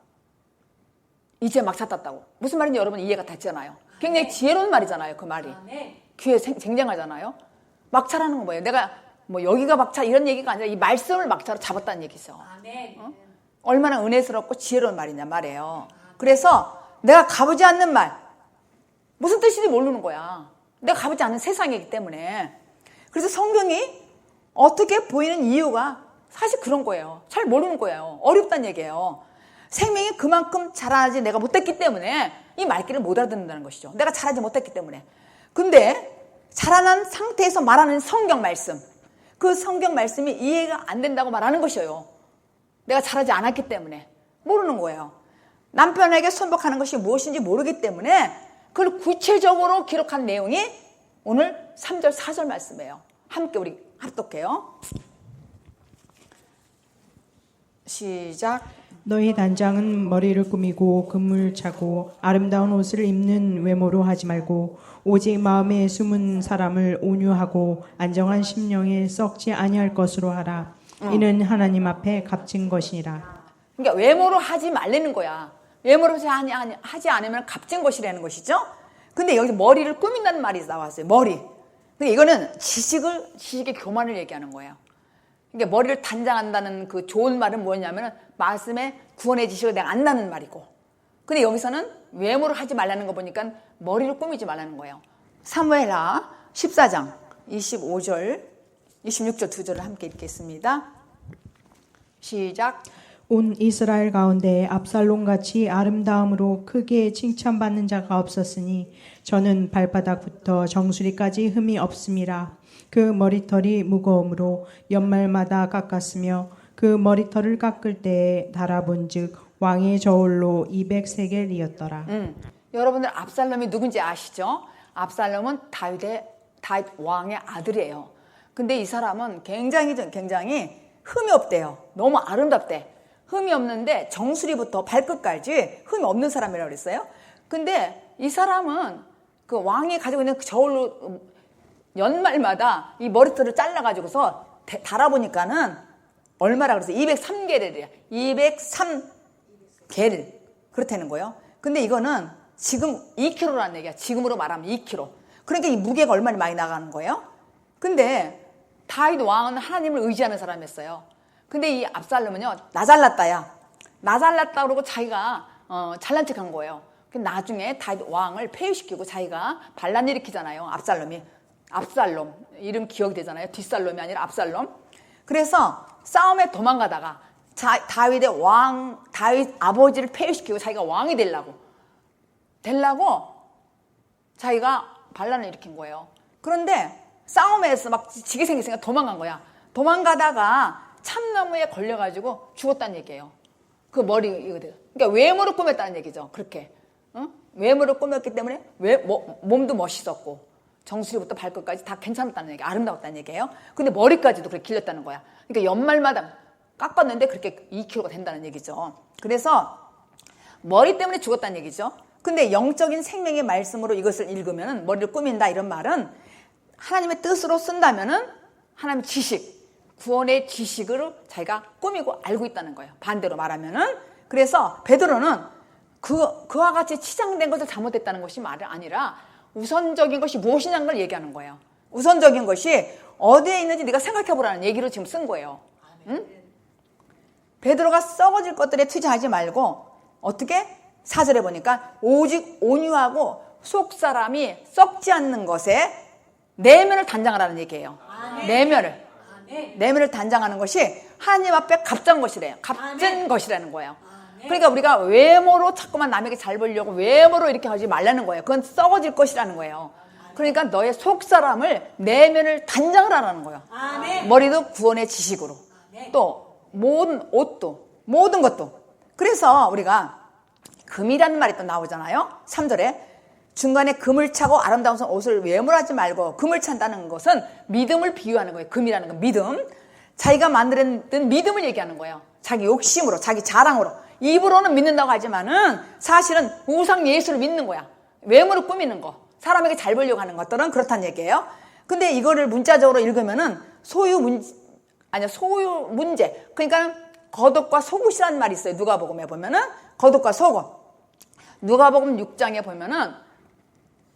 이제 막차 탔다고. 무슨 말인지 여러분 이해가 됐잖아요. 굉장히 지혜로운 말이잖아요. 그 말이. 귀에 쟁쟁하잖아요. 막차라는 건 뭐예요? 내가 뭐 여기가 막차 이런 얘기가 아니라 이 말씀을 막차로 잡았다는 얘기죠. 얼마나 은혜스럽고 지혜로운 말이냐 말이에요. 그래서 내가 가보지 않는 말. 무슨 뜻인지 모르는 거야. 내가 가보지 않은 세상이기 때문에. 그래서 성경이 어떻게 보이는 이유가 사실 그런 거예요. 잘 모르는 거예요. 어렵다는 얘기예요. 생명이 그만큼 자라지 내가 못했기 때문에 이 말귀를 못 알아듣는다는 것이죠. 내가 자라지 못했기 때문에. 근데 자라난 상태에서 말하는 성경 말씀. 그 성경 말씀이 이해가 안 된다고 말하는 것이에요. 내가 자라지 않았기 때문에. 모르는 거예요. 남편에게 순복하는 것이 무엇인지 모르기 때문에 그걸 구체적으로 기록한 내용이 오늘 3절, 4절 말씀이에요. 함께 우리 합독해요. 시작. 너희 단장은 머리를 꾸미고 금을 차고 아름다운 옷을 입는 외모로 하지 말고 오직 마음에 숨은 사람을 온유하고 안정한 심령에 썩지 아니할 것으로 하라. 이는 하나님 앞에 값진 것이니라. 그러니까 외모로 하지 말라는 거야. 외모로 하지 않으면 값진 것이라는 것이죠. 근데 여기 머리를 꾸민다는 말이 나왔어요. 머리. 근데 이거는 지식의 교만을 얘기하는 거예요. 그러니까 머리를 단장한다는 그 좋은 말은 뭐냐면 말씀에 구원의 지식을 내가 안다는 말이고, 근데 여기서는 외모를 하지 말라는 거 보니까 머리를 꾸미지 말라는 거예요. 사무엘하 14장 25절 26절 두 절을 함께 읽겠습니다. 시작. 온 이스라엘 가운데 압살롬같이 아름다움으로 크게 칭찬받는 자가 없었으니 저는 발바닥부터 정수리까지 흠이 없음이라. 그 머리털이 무거움으로 연말마다 깎았으며 그 머리털을 깎을 때에 달아본즉 왕의 저울로 200세겔이었더라. 여러분들 압살롬이 누군지 아시죠? 압살롬은 다윗 왕의 아들이에요. 근데 이 사람은 굉장히 흠이 없대요. 너무 아름답대. 흠이 없는데 정수리부터 발끝까지 흠이 없는 사람이라고 그랬어요. 근데 이 사람은 그 왕이 가지고 있는 그 저울로 연말마다 이 머리털을 잘라가지고서 달아보니까는 얼마라 그랬어요? 203게렐이야. 203게렐. 그렇다는 거예요. 근데 이거는 지금 2kg라는 얘기야. 지금으로 말하면 2kg. 그러니까 이 무게가 얼마나 많이 나가는 거예요? 근데 다윗 왕은 하나님을 의지하는 사람이었어요. 근데 이 압살롬은요, 나 잘났다야. 나 잘났다 그러고 자기가 잘난 척한 거예요. 나중에 다윗 왕을 폐위시키고 자기가 반란 일으키잖아요. 압살롬 이름 기억이 되잖아요. 뒷살롬이 아니라 압살롬. 그래서 싸움에 도망가다가 다윗 아버지를 폐위시키고 자기가 왕이 되려고 자기가 반란을 일으킨 거예요. 그런데 싸움에서 막 지게 생겼으니까 도망간 거야. 도망가다가 참나무에 걸려가지고 죽었다는 얘기예요. 그 머리 이거든. 그러니까 외모를 꾸몄다는 얘기죠. 그렇게 외모를 꾸몄기 때문에 몸도 멋있었고 정수리부터 발끝까지 다 괜찮았다는 얘기, 아름다웠다는 얘기예요. 근데 머리까지도 그렇게 길렀다는 거야. 그러니까 연말마다 깎았는데 그렇게 2kg가 된다는 얘기죠. 그래서 머리 때문에 죽었다는 얘기죠. 근데 영적인 생명의 말씀으로 이것을 읽으면 머리를 꾸민다 이런 말은 하나님의 뜻으로 쓴다면은 하나님의 지식, 구원의 지식으로 자기가 꾸미고 알고 있다는 거예요. 반대로 말하면은. 그래서 베드로는 그와 같이 치장된 것을 잘못했다는 것이 말이 아니라 우선적인 것이 무엇이냐는 걸 얘기하는 거예요. 우선적인 것이 어디에 있는지 네가 생각해보라는 얘기로 지금 쓴 거예요. 응? 베드로가 썩어질 것들에 투자하지 말고 어떻게? 4절에 보니까 오직 온유하고 속사람이 썩지 않는 것에 내면을 단장하라는 얘기예요. 내면을 단장하는 것이 하나님 앞에 값진 것이래요. 값진 것이라는 거예요. 그러니까 우리가 외모로 자꾸만 남에게 잘 보려고 외모로 이렇게 하지 말라는 거예요. 그건 썩어질 것이라는 거예요. 그러니까 너의 속사람을 내면을 단장을 하라는 거예요. 머리도 구원의 지식으로. 또 모든 옷도 모든 것도. 그래서 우리가 금이라는 말이 또 나오잖아요. 3절에 중간에 금을 차고 아름다운 옷을 외모로 하지 말고 금을 찬다는 것은 믿음을 비유하는 거예요. 금이라는 건 믿음. 자기가 만드는 믿음을 얘기하는 거예요. 자기 욕심으로, 자기 자랑으로. 입으로는 믿는다고 하지만은 사실은 우상 예수를 믿는 거야. 외모를 꾸미는 거. 사람에게 잘 보려고 하는 것들은 그렇다는 얘기예요. 근데 이거를 문자적으로 읽으면은 소유 문제. 그러니까 겉옷과 속옷이라는 말이 있어요. 누가복음에 보면은 겉옷과 속옷. 누가복음 6장에 보면은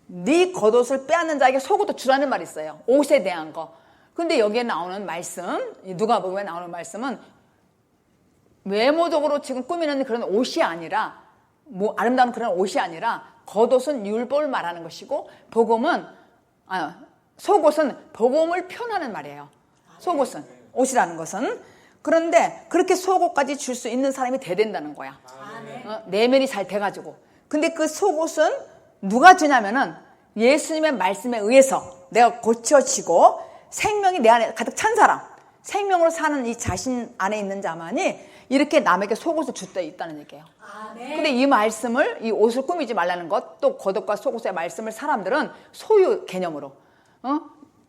네 겉옷을 빼앗는 자에게 속옷도 주라는 말이 있어요. 옷에 대한 거. 근데 여기에 나오는 말씀, 누가복음에 나오는 말씀은 외모적으로 지금 꾸미는 그런 옷이 아니라 아름다운 그런 옷이 아니라 겉옷은 율법을 말하는 것이고 속옷은 복음을 표현하는 말이에요. 속옷은 옷이라는 것은. 그런데 그렇게 속옷까지 줄 수 있는 사람이 돼야 된다는 거야. 내면이 잘 돼가지고. 근데 그 속옷은 누가 주냐면은 예수님의 말씀에 의해서 내가 고쳐지고 생명이 내 안에 가득 찬 사람, 생명으로 사는 이 자신 안에 있는 자만이 이렇게 남에게 속옷을 줄 때 있다는 얘기예요. 근데 이 말씀을, 이 옷을 꾸미지 말라는 것, 또 겉옷과 속옷의 말씀을 사람들은 소유 개념으로,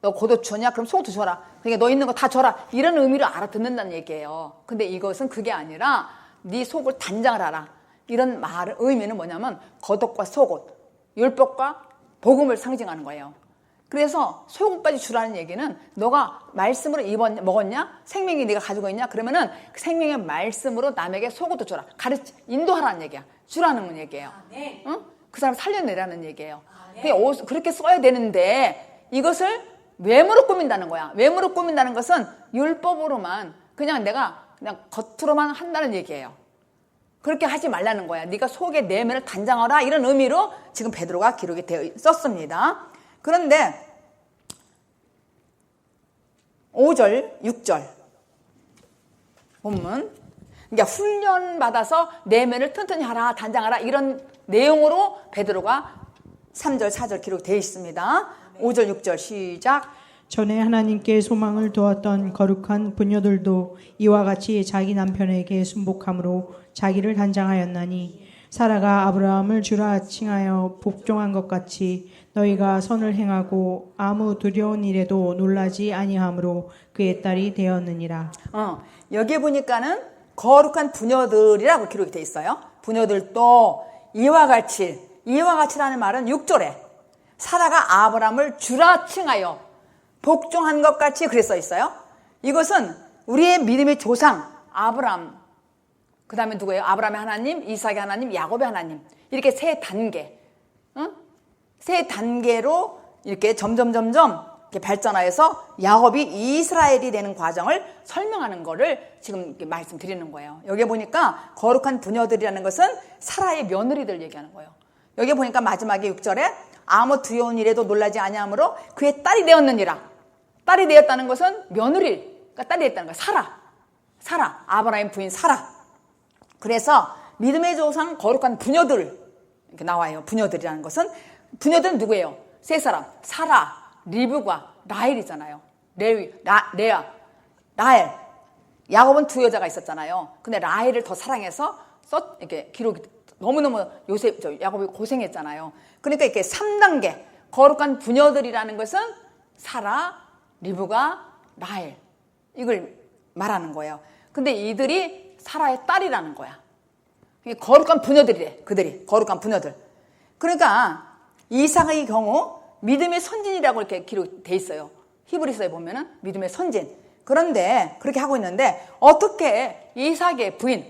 너 겉옷 주냐? 그럼 속옷도 줘라. 그러니까 너 있는 거 다 줘라. 이런 의미로 알아듣는다는 얘기예요. 근데 이것은 그게 아니라 네 속을 단장을 하라. 이런 의미는 뭐냐면 겉옷과 속옷, 율법과 복음을 상징하는 거예요. 그래서 소고까지 주라는 얘기는 너가 말씀으로 먹었냐? 생명이 네가 가지고 있냐? 그러면은 그 생명의 말씀으로 남에게 소고도 줘라. 인도하라는 얘기야. 주라는 얘기예요. 아멘. 응? 그 사람 살려내라는 얘기예요. 아멘. 그렇게 써야 되는데 이것을 외모로 꾸민다는 거야. 외모로 꾸민다는 것은 율법으로만 그냥 내가 그냥 겉으로만 한다는 얘기예요. 그렇게 하지 말라는 거야. 네가 속의 내면을 단장하라 이런 의미로 지금 베드로가 기록이 되어 있었습니다. 그런데 5절, 6절 본문 그러니까 훈련받아서 내면을 튼튼히 하라, 단장하라 이런 내용으로 베드로가 3절, 4절 기록되어 있습니다. 5절, 6절 시작. 전에 하나님께 소망을 두었던 거룩한 부녀들도 이와 같이 자기 남편에게 순복함으로 자기를 단장하였나니 사라가 아브라함을 주라 칭하여 복종한 것 같이 너희가 선을 행하고 아무 두려운 일에도 놀라지 아니함으로 그의 딸이 되었느니라. 여기에 보니까는 거룩한 부녀들이라고 기록이 되어 있어요. 부녀들도 이와 같이라는 말은 6절에 사라가 아브라함을 주라 칭하여 복종한 것 같이 그래 써 있어요. 이것은 우리의 믿음의 조상 아브라함, 그 다음에 누구예요? 아브라함의 하나님, 이삭의 하나님, 야곱의 하나님 이렇게 세 단계, 세 단계로 이렇게 점점 이렇게 발전하여서 야곱이 이스라엘이 되는 과정을 설명하는 거를 지금 이렇게 말씀드리는 거예요. 여기 보니까 거룩한 부녀들이라는 것은 사라의 며느리들 얘기하는 거예요. 여기 보니까 마지막에 6절에 아무 두려운 일에도 놀라지 아니하므로 그의 딸이 되었느니라. 딸이 되었다는 것은 며느리, 그러니까 딸이 되었다는 거예요. 사라, 아브라함 부인 사라. 그래서 믿음의 조상 거룩한 부녀들 이렇게 나와요. 부녀들이라는 것은 부녀들은 누구예요? 세 사람, 사라, 리브가, 라헬이잖아요. 레아, 라헬. 야곱은 두 여자가 있었잖아요. 근데 라헬을 더 사랑해서 이렇게 기록이 너무너무 야곱이 고생했잖아요. 그러니까 이렇게 3단계 거룩한 부녀들이라는 것은 사라, 리브가, 라헬 이걸 말하는 거예요. 근데 이들이 사라의 딸이라는 거야. 거룩한 부녀들이래. 그들이 거룩한 부녀들. 그러니까 이삭의 경우 믿음의 선진이라고 이렇게 기록돼 있어요. 히브리서에 보면은 믿음의 선진. 그런데 그렇게 하고 있는데 어떻게 이삭의 부인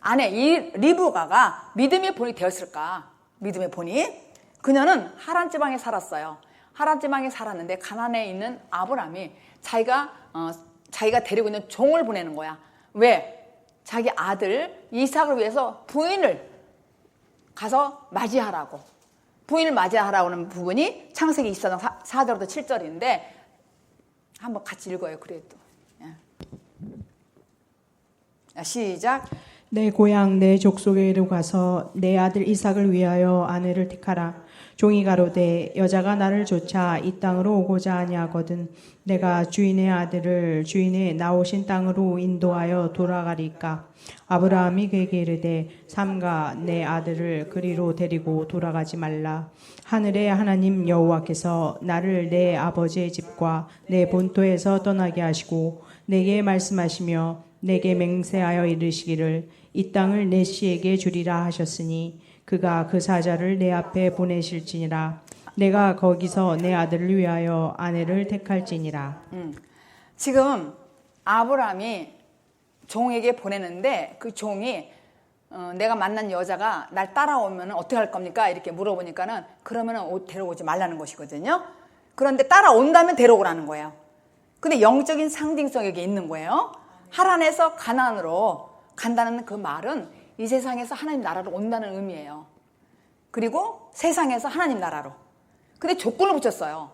아내 이 리브가가 믿음의 본이 되었을까? 믿음의 본이 그녀는 하란 지방에 살았어요. 하란 지방에 살았는데 가나안에 있는 아브라함이 자기가 데리고 있는 종을 보내는 거야. 왜? 자기 아들 이삭을 위해서 부인을 가서 맞이하라고. 부인을 맞이하라고 하는 부분이 창세기 24장 4절부터 7절인데 한번 같이 읽어요. 그래도 시작. 내 고향 내 족속에로 가서 내 아들 이삭을 위하여 아내를 택하라. 종이 가로되 여자가 나를 쫓아 이 땅으로 오고자 아니하거든 내가 주인의 아들을 주인의 나오신 땅으로 인도하여 돌아가리까. 아브라함이 그에게 이르되 삼가 내 아들을 그리로 데리고 돌아가지 말라. 하늘의 하나님 여호와께서 나를 내 아버지의 집과 내 본토에서 떠나게 하시고 내게 말씀하시며 내게 맹세하여 이르시기를 이 땅을 내 씨에게 주리라 하셨으니 그가 그 사자를 내 앞에 보내실지니라. 내가 거기서 내 아들을 위하여 아내를 택할지니라. 지금 아브라함이 종에게 보내는데 그 종이 내가 만난 여자가 날 따라오면 어떻게 할 겁니까? 이렇게 물어보니까는 그러면 데려오지 말라는 것이거든요. 그런데 따라온다면 데려오라는 거예요. 근데 영적인 상징성이 여기 있는 거예요. 하란에서 가나안으로 간다는 그 말은 이 세상에서 하나님 나라로 온다는 의미예요. 그리고 세상에서 하나님 나라로. 근데 조건을 붙였어요.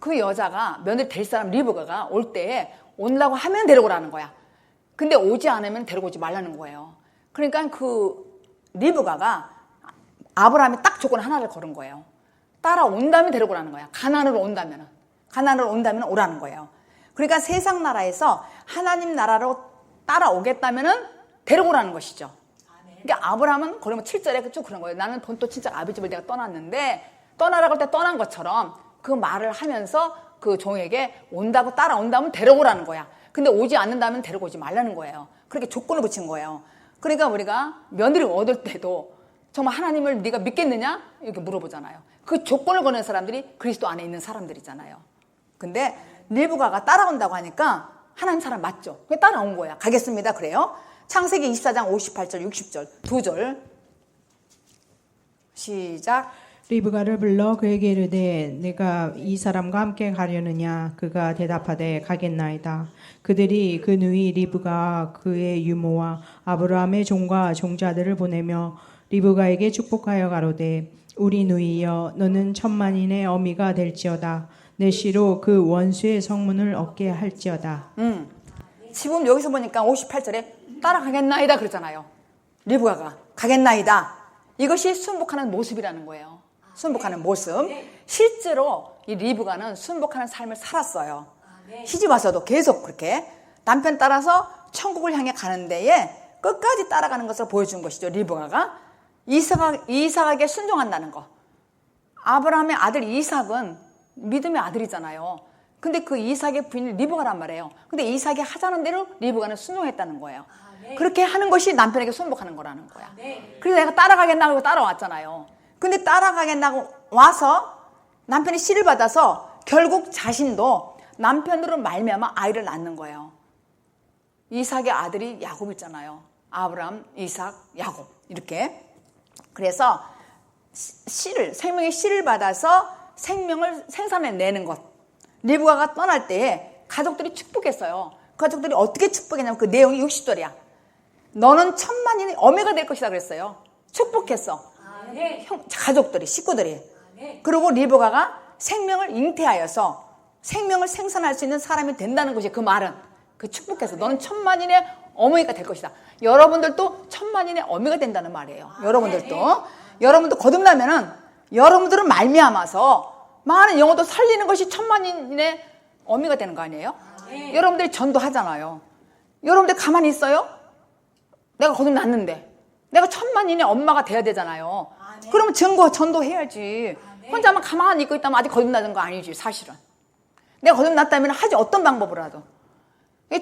그 여자가 며느리 될 사람 리브가가 올 때에 온다고 하면 데려오라는 거야. 근데 오지 않으면 데려오지 말라는 거예요. 그러니까 그 리브가가 아브라함이 딱 조건 하나를 걸은 거예요. 따라온다면 데려오라는 거야. 가나안으로 온다면 오라는 거예요. 그러니까 세상 나라에서 하나님 나라로 따라오겠다면은 데려오라는 것이죠. 그러니까 아브라함은 그러면 7절에 쭉 그런 거예요. 나는 본토 친척 아비 집을 내가 떠났는데 떠나라고 할 때 떠난 것처럼 그 말을 하면서 그 종에게 온다고 따라온다면 데려오라는 거야. 근데 오지 않는다면 데려오지 말라는 거예요. 그렇게 조건을 붙인 거예요. 그러니까 우리가 며느리 얻을 때도 정말 하나님을 네가 믿겠느냐? 이렇게 물어보잖아요. 그 조건을 거는 사람들이 그리스도 안에 있는 사람들이잖아요. 근데 리브가가 따라온다고 하니까 하나님 사람 맞죠? 그게 따라온 거야. 가겠습니다. 그래요. 창세기 24장 58절 60절 2절 시작. 리브가를 불러 그에게 이르되 내가 이 사람과 함께 가려느냐. 그가 대답하되 가겠나이다. 그들이 그 누이 리브가 그의 유모와 아브라함의 종과 종자들을 보내며 리브가에게 축복하여 가로되 우리 누이여 너는 천만인의 어미가 될지어다. 내 씨로 그 원수의 성문을 얻게 할지어다. 지금 여기서 보니까 58절에 따라가겠나이다 그러잖아요. 리브가가 가겠나이다. 이것이 순복하는 모습이라는 거예요. 순복하는 모습. 실제로 이 리브가는 순복하는 삶을 살았어요. 시집 와서도 계속 그렇게 남편 따라서 천국을 향해 가는 데에 끝까지 따라가는 것을 보여준 것이죠. 리브가가 이삭에게 순종한다는 거. 아브라함의 아들 이삭은 믿음의 아들이잖아요. 근데 그 이삭의 부인이 리브가란 말이에요. 근데 이삭이 하자는 대로 리브가는 순종했다는 거예요. 그렇게 하는 것이 남편에게 순복하는 거라는 거야. 그래서 내가 따라가겠나 고 따라왔잖아요. 근데 따라가겠다고 와서 남편이 씨를 받아서 결국 자신도 남편으로 말미암아 아이를 낳는 거예요. 이삭의 아들이 야곱 있잖아요. 아브라함, 이삭, 야곱 이렇게. 그래서 생명의 씨를 받아서 생명을 생산해내는 것. 리브가가 떠날 때 가족들이 축복했어요. 가족들이 어떻게 축복했냐면 그 내용이 60절이야. 너는 천만인의 어미가 될 것이다 그랬어요. 축복했어. 가족들이, 식구들이. 그리고 리브가가 생명을 잉태하여서 생명을 생산할 수 있는 사람이 된다는 것이 그 말은. 그 축복해서 너는 천만인의 어머니가 될 것이다. 여러분들도 천만인의 어미가 된다는 말이에요. 여러분도 거듭나면은 여러분들은 말미암아서 많은 영혼도 살리는 것이 천만인의 어미가 되는 거 아니에요? 여러분들이 전도하잖아요. 여러분들 가만히 있어요? 내가 거듭났는데 내가 천만인의 엄마가 돼야 되잖아요. 그러면 전도해야지. 혼자만 가만히 있고 있다면 아직 거듭나는 거 아니지 사실은. 내가 거듭났다면 하지 어떤 방법으로라도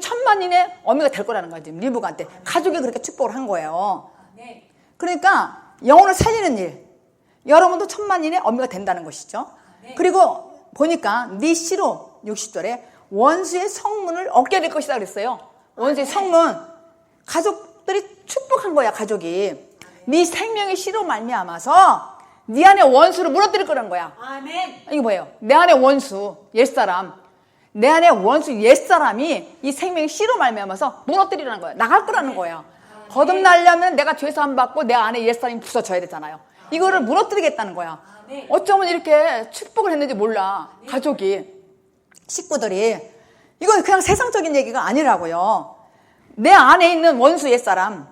천만인의 어미가 될 거라는 거지. 리브가한테 가족이 그렇게 축복을 한 거예요. 그러니까 영혼을 살리는 일, 여러분도 천만인의 어미가 된다는 것이죠. 그리고 보니까 네 씨로 60절에 원수의 성문을 얻게 될 것이다 그랬어요. 원수의 성문. 가족들이 축복한 거야. 가족이 네 생명의 씨로 말미암아서 네 안에 원수를 무너뜨릴 거라는 거야. 이게 뭐예요? 내 안에 원수 옛사람, 내 안에 원수 옛사람이 이 생명의 씨로 말미암아서 무너뜨리라는 거야. 나갈 거라는 거야. 거듭나려면 내가 죄사함 받고 내 안에 옛사람이 부서져야 되잖아요. 이거를 무너뜨리겠다는 거야. 어쩌면 이렇게 축복을 했는지 몰라. 가족이, 식구들이. 이건 그냥 세상적인 얘기가 아니라고요. 내 안에 있는 원수 옛사람,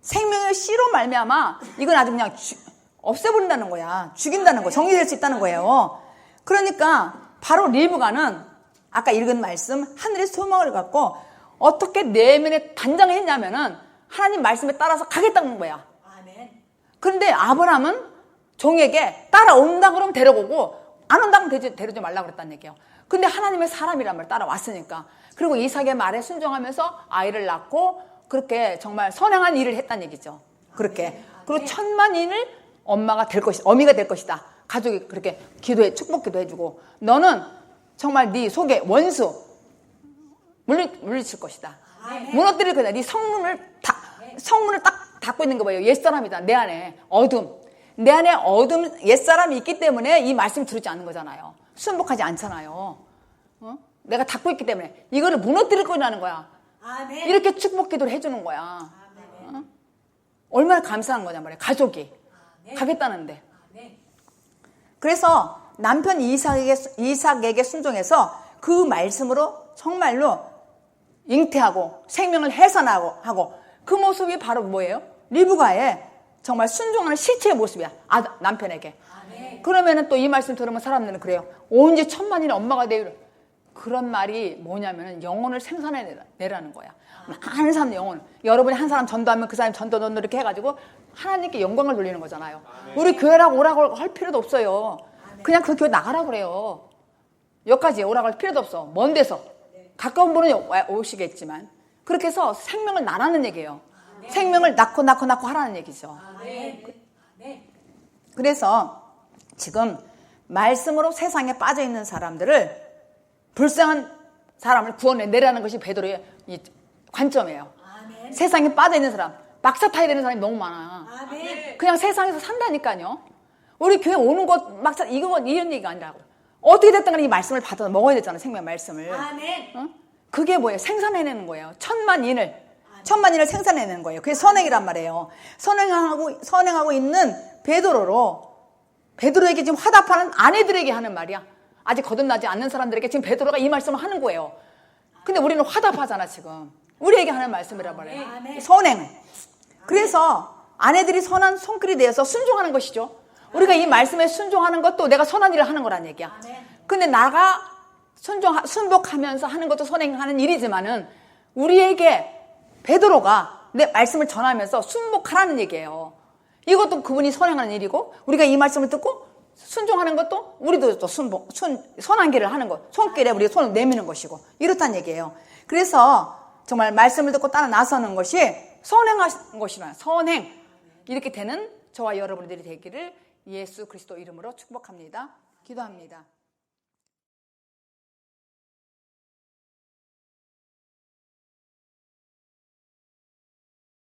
생명의 씨로 말미암아 이건 아주 그냥 없애버린다는 거야. 죽인다는 거, 정리될 수 있다는 거예요. 그러니까 바로 리브가는 아까 읽은 말씀 하늘의 소망을 갖고 어떻게 내면에 단장했냐면은 하나님 말씀에 따라서 가겠다는 거야. 그런데 아브라함은 종에게 따라온다 그러면 데려오고 안 온다 그러면 데려오지 말라고 그랬다는 얘기예요. 근데 하나님의 사람이란 말 따라왔으니까. 그리고 이삭의 말에 순종하면서 아이를 낳고 그렇게 정말 선행한 일을 했다는 얘기죠. 그렇게. 그리고 천만인을 어미가 될 것이다. 가족이 그렇게 축복 기도해주고 너는 정말 네 속에 원수 물리칠 것이다. 무너뜨릴 거다. 네 성문을 딱 닫고 있는 거 봐요. 옛사람이다. 내 안에 어둠. 내 안에 어둠 옛사람이 있기 때문에 이 말씀 들지 않는 거잖아요. 순복하지 않잖아요. 내가 닫고 있기 때문에 이거를 무너뜨릴 거라는 거야. 이렇게 축복 기도를 해주는 거야. 얼마나 감사한 거냐 말이야. 가족이 가겠다는데. 그래서 남편 이삭에게 순종해서 그 말씀으로 정말로 잉태하고 생명을 해산하고 그 모습이 바로 뭐예요? 리브가의 정말 순종하는 실체의 모습이야. 남편에게. 그러면은 또 이 말씀 들으면 사람들은 그래요. 언제 천만인의 엄마가 돼요? 그런 말이 뭐냐면은 영혼을 생산해내라는 거야. 많은 사람 영혼. 여러분이 한 사람 전도하면 그 사람 전도 이렇게 해가지고 하나님께 영광을 돌리는 거잖아요. 우리 교회라고 오라고 할 필요도 없어요. 그냥 그 교회 나가라고 그래요. 여기까지 오라고 할 필요도 없어. 먼 데서. 가까운 분은 오시겠지만. 그렇게 해서 생명을 나라는 얘기예요. 생명을 낳고 하라는 얘기죠. 그래서 지금 말씀으로 세상에 빠져 있는 사람들을, 불쌍한 사람을 구원해내라는 것이 베드로의 이 관점이에요. 아멘. 세상에 빠져 있는 사람, 막사 타야 되는 사람이 너무 많아. 아멘. 그냥 세상에서 산다니까요. 우리 교회 오는 것 막사 이런 얘기가 아니라고. 어떻게 됐든 간에 이 말씀을 받아 먹어야 되잖아, 생명 말씀을. 아멘. 어? 그게 뭐예요? 생산해내는 거예요. 천만인을 생산해내는 거예요. 그게 선행이란 말이에요. 선행하고 있는 베드로에게 지금 화답하는 아내들에게 하는 말이야. 아직 거듭나지 않는 사람들에게 지금 베드로가 이 말씀을 하는 거예요. 근데 우리는 화답하잖아, 지금. 우리에게 하는 말씀이란 말이에요. 아멘. 선행. 그래서 아내들이 선한 손길이 되어서 순종하는 것이죠. 우리가 이 말씀에 순종하는 것도 내가 선한 일을 하는 거란 얘기야. 아멘. 근데 나가 순복하면서 하는 것도 선행하는 일이지만은 우리에게 베드로가 내 말씀을 전하면서 순복하라는 얘기예요. 이것도 그분이 선행하는 일이고, 우리가 이 말씀을 듣고 순종하는 것도 우리도 또 선한 길을 하는 것, 손길에 우리가 손을 내미는 것이고, 이렇다는 얘기예요. 그래서 정말 말씀을 듣고 따라 나서는 것이 선행하는 것이라, 선행. 이렇게 되는 저와 여러분들이 되기를 예수 그리스도 이름으로 축복합니다. 기도합니다.